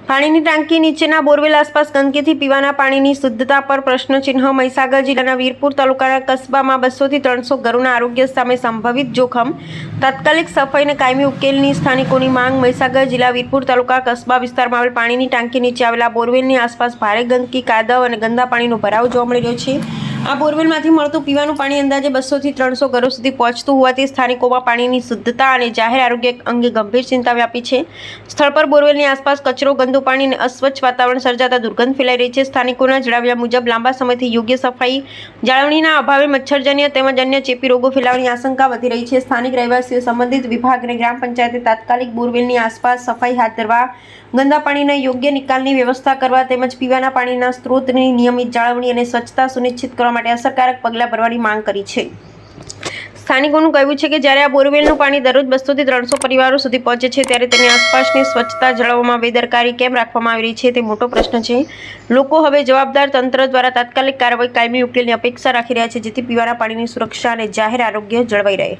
પાણીની ટાંકી નીચેના બોરવેલ આસપાસ ગંદકીથી પીવાના પાણીની શુદ્ધતા પર પ્રશ્નચિહ્ન। મહીસાગર જિલ્લાના વીરપુર તાલુકાના કસ્બામાં 200 થી 300 ઘરોના આરોગ્ય સામે સંભવિત જોખમ, તાત્કાલિક સફાઈ અને કાયમી ઉકેલની સ્થાનિકોની માંગ। મહીસાગર જિલ્લા વીરપુર તાલુકા કસ્બા વિસ્તારમાં આવેલ પાણીની ટાંકી નીચે આવેલા બોરવેલની આસપાસ ભારે ગંદકી, કાદવ અને ગંદા પાણીનો ભરાવ જોવા મળી રહ્યો છે। આ બોરવેલમાંથી મળતું પીવાનું પાણી અંદાજે 200 થી 300 ઘરો સુધી પહોંચતું હોવાથી સ્થાનિકોમાં પાણીની શુદ્ધતા અને જાહેર આરોગ્ય અંગે ગંભીર ચિંતા વ્યાપી છે। સ્થળ પર બોરવેલની આસપાસ કચરો, ગંદુ પાણી અને અસ્વચ્છ વાતાવરણ સર્જાતા દુર્ગંધ ફેલાઈ રહી છે। સ્થાનિકોના જણાવ્યા મુજબ લાંબા સમયથી યોગ્ય સફાઈ જાળવણીના અભાવે મચ્છરજન્ય તેમજ અન્ય ચેપી રોગો ફેલાવાની આશંકા વધી રહી છે। સ્થાનિક રહેવાસીઓ સંબંધિત વિભાગ અને ગ્રામ પંચાયતે તાત્કાલિક બોરવેલની આસપાસ સફાઈ હાથ ધરવા, ગંદા પાણીના યોગ્ય નિકાલની વ્યવસ્થા કરવા તેમજ પીવાના પાણીના સ્ત્રોતની નિયમિત જાળવણી અને સ્વચ્છતા સુનિશ્ચિત કરવા માટે અસરકારક પગલાં ભરવાની માંગ કરી છે। સ્થાનિકોનું કહેવું છે કે જ્યારે આ બોરવેલનું પાણી દરરોજ 200 થી 300 પરિવારો સુધી પહોંચે છે ત્યારે તેની આસપાસની સ્વચ્છતા જાળવવામાં બેદરકારી કેમ રાખવામાં આવી રહી છે તે મોટો પ્રશ્ન છે। લોકો હવે જવાબદાર તંત્ર દ્વારા તાત્કાલિક કાર્યવાહી, કાયમી ઉકેલની અપેક્ષા રાખી રહ્યા છે જેથી પીવાના પાણીની સુરક્ષા અને જાહેર આરોગ્ય જળવાઈ રહે।